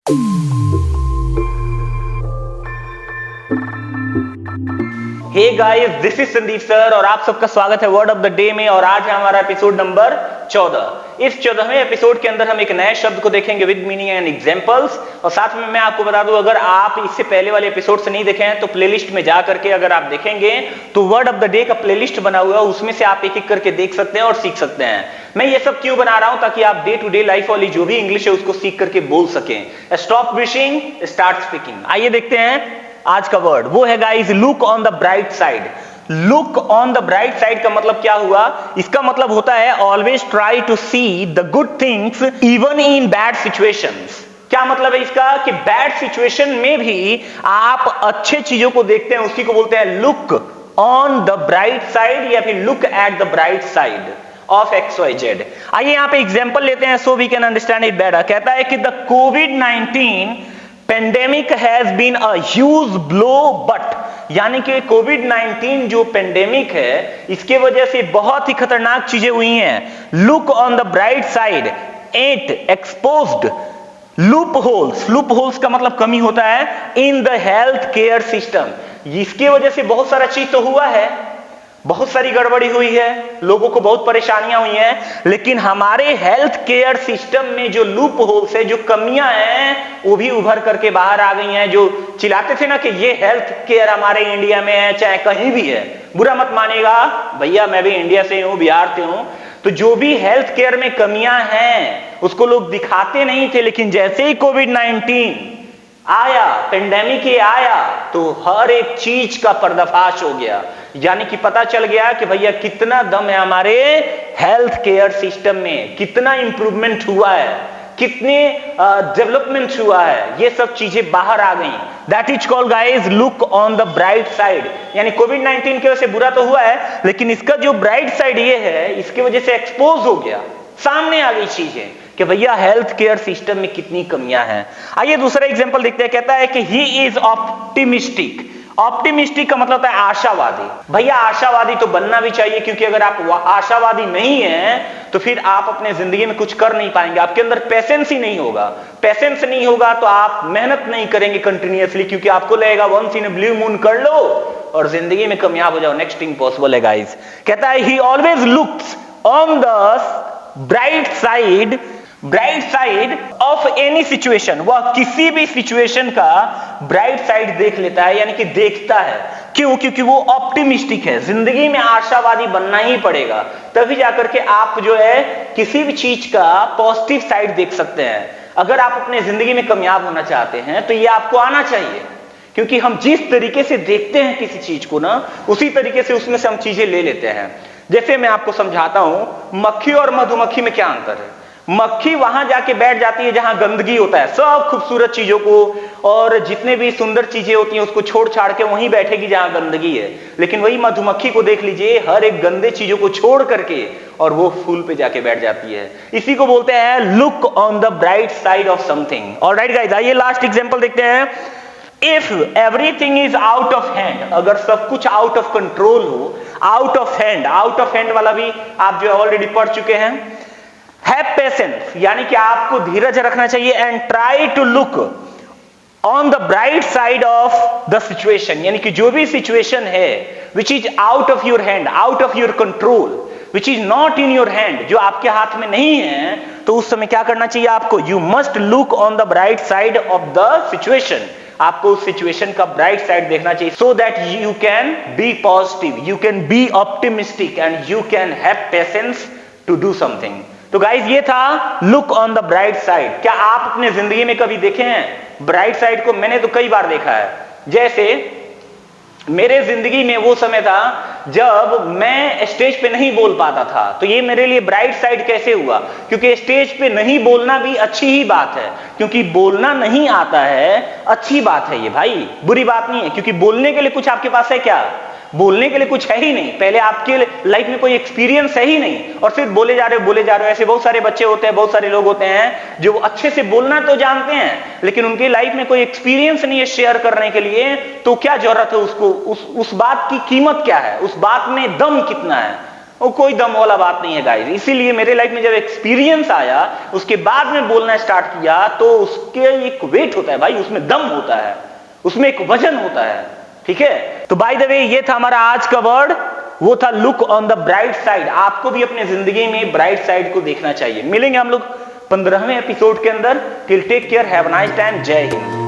Hey guys, this is Sandeep sir और आप सबका स्वागत है वर्ड ऑफ द डे में। और आज है हमारा एपिसोड नंबर 14। इस 14वें एपिसोड के अंदर हम एक नए शब्द को देखेंगे विद मीनिंग एंड एग्जांपल्स। और साथ में मैं आपको बता दूं, अगर आप इससे पहले वाले एपिसोड से नहीं देखे हैं तो प्लेलिस्ट में जा करके अगर आप देखेंगे तो वर्ड ऑफ द डे का प्लेलिस्ट बना हुआ है, उसमें से आप एक एक करके देख सकते हैं और सीख सकते हैं। मैं ये सब क्यों बना रहा हूं? ताकि आप डे टू डे लाइफ वाली जो भी इंग्लिश है उसको सीख करके बोल सकें। Stop wishing, start speaking. आइए देखते हैं आज का वर्ड। वो है guys look on the bright side. Look on the bright side का मतलब क्या हुआ? इसका मतलब होता है always try to see the good things even in bad situations. क्या मतलब है इसका? कि बैड सिचुएशन में भी आप अच्छे चीजों को देखते हैं, उसी को बोलते हैं look on the bright side या फिर look at the bright side of XYZ। आइए यहां पे एग्जांपल लेते हैं so we can understand it better. कहता है कि द कोविड-19 pandemic has been a huge blow but, यानी कि कोविड-19 जो पेंडेमिक है इसके वजह से बहुत ही खतरनाक चीजें हुई हैं। Look on the bright side, it exposed loop holes. Loop holes का मतलब कमी होता है in the health care system. इसके वजह से बहुत सारा चीज तो हुआ है, बहुत सारी गड़बड़ी हुई है, लोगों को बहुत परेशानियां हुई हैं, लेकिन हमारे हेल्थ केयर सिस्टम में जो लूप होल्स है, जो कमियां हैं, वो भी उभर करके बाहर आ गई हैं। जो चिल्लाते थे ना कि ये हेल्थ केयर हमारे इंडिया में है, चाहे कहीं भी है, बुरा मत मानेगा भैया, मैं भी इंडिया से हूं, बिहार से हूं, तो जो भी हेल्थ केयर में कमियां हैं उसको लोग दिखाते नहीं थे, लेकिन जैसे ही कोविड-19 आया, पेंडेमिक ही आया, तो हर एक चीज का पर्दाफाश हो गया। यानी कि पता चल गया कि भैया कितना दम है हमारे हेल्थ केयर सिस्टम में, कितना इंप्रूवमेंट हुआ है, कितने डेवलपमेंट हुआ है, ये सब चीजें बाहर आ गई। That is called guys look on the bright side. यानी कोविड-19 की वजह से बुरा तो हुआ है, लेकिन इसका जो ब्राइट साइड ये है, इसकी वजह से एक्सपोज हो गया, सामने आ गई चीजें कि भैया हेल्थ केयर सिस्टम में कितनी कमियां हैं। आइए दूसरा एग्जांपल देखते हैं। कहता है कि ही इज ऑप्टिमिस्टिक। ऑप्टिमिस्टिक का मतलब होता है आशावादी। भैया आशावादी तो बनना भी चाहिए, क्योंकि अगर आप आशावादी नहीं हैं तो फिर आप अपने जिंदगी में कुछ कर नहीं पाएंगे, आपके अंदर पेशेंस ही नहीं होगा। पेशेंस नहीं होगा तो आप मेहनत नहीं करेंगे कंटिन्यूअसली, क्योंकि आपको लगेगा once in a blue moon कर लो और जिंदगी में कामयाब हो जाओ, नेक्स्ट इम्पॉसिबल है गाइस। कहता है ही always looks on the bright side of any situation. वह किसी भी सिचुएशन का ब्राइट साइड देख लेता है, यानी कि देखता है। क्यों? क्योंकि वो ऑप्टिमिस्टिक है। जिंदगी में आशावादी बनना ही पड़ेगा, तभी जाकर के आप जो है किसी भी चीज का पॉजिटिव साइड देख सकते हैं। अगर आप अपने जिंदगी में कामयाब होना चाहते हैं तो ये आपको आना चाहिए, क्योंकि हम जिस तरीके से देखते हैं किसी चीज को ना, उसी तरीके से उसमें से हम चीजें ले लेते हैं। जैसे मैं आपको समझाता हूं, मक्खी और मधुमक्खी में क्या अंतर है। मक्खी वहां जाके बैठ जाती है जहां गंदगी होता है, सब खूबसूरत चीजों को और जितने भी सुंदर चीजें होती हैं उसको छोड़ छाड़ के वहीं बैठेगी जहां गंदगी है। लेकिन वही मधुमक्खी को देख लीजिए, हर एक गंदे चीजों को छोड़ करके और वो फूल पे जाके बैठ जाती है। इसी को बोलते हैं look on the bright side of something. Alright guys, आइए लास्ट एग्जांपल देखते हैं। If everything is out of hand, अगर सब कुछ आउट ऑफ कंट्रोल हो, आउट ऑफ हैंड वाला भी आप जो है ऑलरेडी पढ़ चुके हैं। हैव पेशेंस, यानी कि आपको धीरज रखना चाहिए। And try to look on the bright side of the situation, यानी कि जो भी सिचुएशन है which is out of your hand, out of your control, which is not in your hand, जो आपके हाथ में नहीं है, तो उस समय क्या करना चाहिए आपको? You must look on the bright side of the situation. आपको उस सिचुएशन का ब्राइट साइड देखना चाहिए, so that you can be positive, you can be optimistic and you can have patience to do something. तो guys, ये था look on the bright side. क्या आप अपने जिंदगी में कभी देखे हैं ब्राइट साइड को? मैंने तो कई बार देखा है। जैसे मेरे जिंदगी में वो समय था जब मैं स्टेज पे नहीं बोल पाता था, तो ये मेरे लिए ब्राइट साइड कैसे हुआ? क्योंकि स्टेज पे नहीं बोलना भी अच्छी ही बात है, क्योंकि बोलना नहीं आता है अच्छी बात है ये भाई, बुरी बात नहीं है। क्योंकि बोलने के लिए कुछ आपके पास है क्या? बोलने के लिए कुछ है ही नहीं। पहले आपके लाइफ में कोई एक्सपीरियंस है ही नहीं, और फिर बोले जा रहे हो। ऐसे बहुत सारे बच्चे होते हैं, बहुत सारे लोग होते हैं जो अच्छे से बोलना तो जानते हैं, लेकिन उनकी लाइफ में कोई एक्सपीरियंस नहीं है शेयर करने के लिए। तो क्या जरूरत है उसको? उस बात की कीमत क्या है? उस बात में दम कितना है? वो कोई दम वाला बात नहीं है गाइस। इसीलिए मेरे लाइफ में जब एक्सपीरियंस आया, उसके बाद में बोलना स्टार्ट किया, तो उसके एक वेट होता है भाई, उसमें दम होता है, उसमें एक वजन होता है। ठीक है, तो बाय द वे ये था हमारा आज का वर्ड, वो था look on the bright side. आपको भी अपने जिंदगी में ब्राइट साइड को देखना चाहिए। मिलेंगे हम लोग 15वें एपिसोड के अंदर। Till take care, have a nice time, जय हिंद।